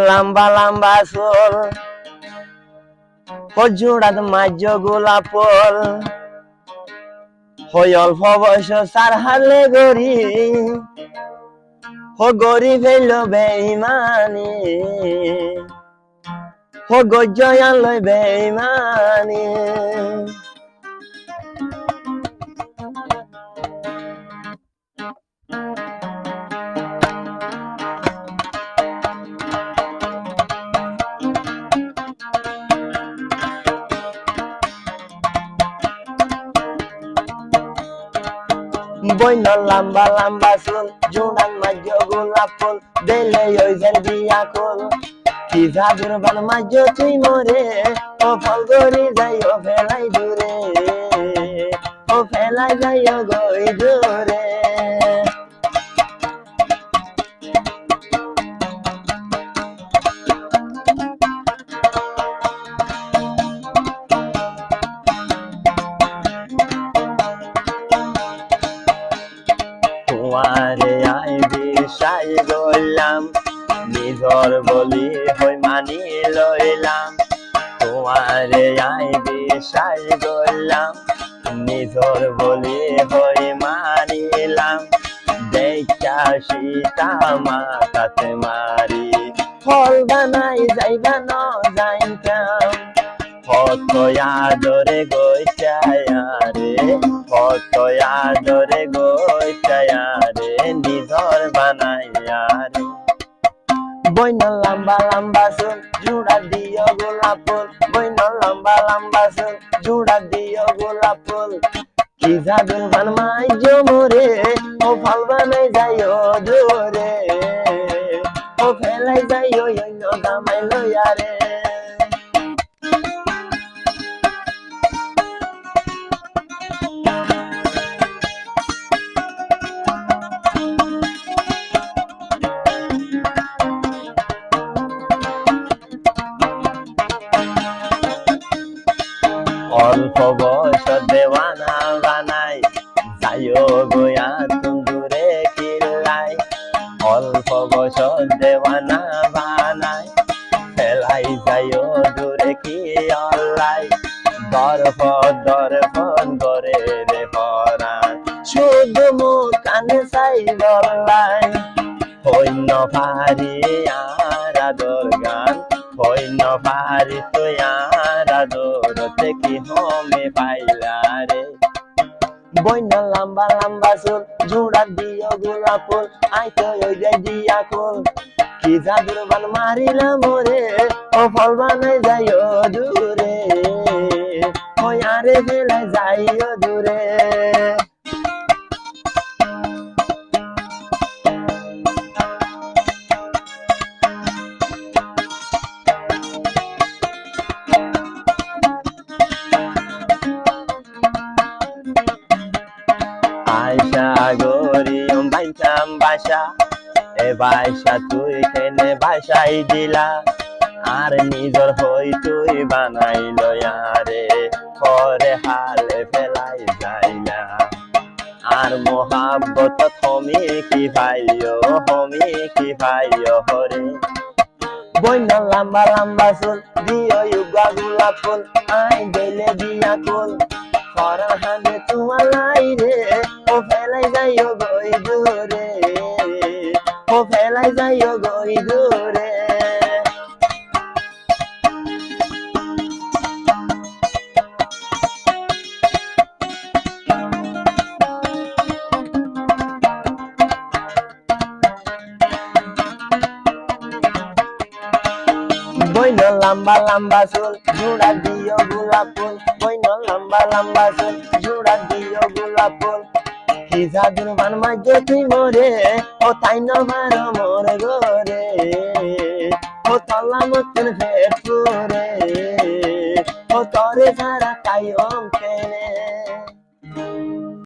লম্বা লম্বা চুল জোড়াত মাঝ গোলাপ ফুল হই অল্প বয়স সার হালে গরি গরি ফেল বেইমানি গজ্জয়ান লই বেইমানি বইন লম্বা লম্বা চুল জোড়ান মাঝ গোলাপ ফুল দেলে ওই যেন দিয়া কুল কি জাদুর বান মাঝ তুই মরে ও ফল গরি যাইও ফেলাই দূরে ও ফেলাই যাইও গই দূরে তোমারে আই বিশ্বাস করলাম নিজর বলি হই মানি লইলাম তোমারে আই বিশ্বাস করলাম নিজর বলি হই মানিলাম দেখা সীতা মাতাতে মারি ফল বানাই যাইবা ন যাইতাম কত আদরে গইতায়ারে কত আদরে গইতায়ারে নিজর বানাইয়ারে বইন লম্বা লম্বা চুল জোড়া দিও গোলাপ ফুল বইন লম্বা লম্বা চুল জোড়া দিও গোলাপ ফুল কি জাদুর বান মাই জমরে ও ফল বানাই যাইও দূরে ও ফেলাই যাইও অন্য দামাই লইয়ারে অল্প বয়স দেওয়ানা বানাই যাইও গোয়া তুন্দুরে কিল্লাই অল্প বয়স দেওয়ানা বানাই ফেলাই যাইও দূরে কি অল্লাই দরফন করে রে পরাণ শুধু মুখ কানে চাই বললাই হইন পারি আর আদর গান হইন পারি তুই আর আদরতে কি হমে পাইলা রে বইন লম্বা লম্বা চুল জোড়া দিও গোলাপ ফুল আইতো ওই যে দিয়া কুল কি জাদুর বান মারিলাম ওরে ও ফল বানাই যাইও দূরে ওই আরে ফেলাই যাইও দূরে আয়সা গরিয়ম বাইতাম বাসা এ বাসা তুই কেনে বাসাই দিলা আর নিজর হই তুই বানাই লয়ারে পরে হালে ফেলাই যাইলা আর মোহাব্বত হমি কি ভাইও হরে বইন লম্বা লম্বা চুল দিও ইউগা গোলাপ ফুল আই গেলে দিয়া কুল ফরার হানে তোমার লাই রে ও ফেলাই যাইও গই দূরে ও ফেলাই যাইও গই দূরে বইন লম্বা লম্বা চুল জোড়া দিও গোলাপ ফুল বইন লম্বা লম্বা চুল জোড়া দিও গোলাপ ফুল কি জাদুর বান মাঝ তুই মরে ও তাই নবার মোর গরে ও তলা মতন ফের পুরে ও তরে সারা তাই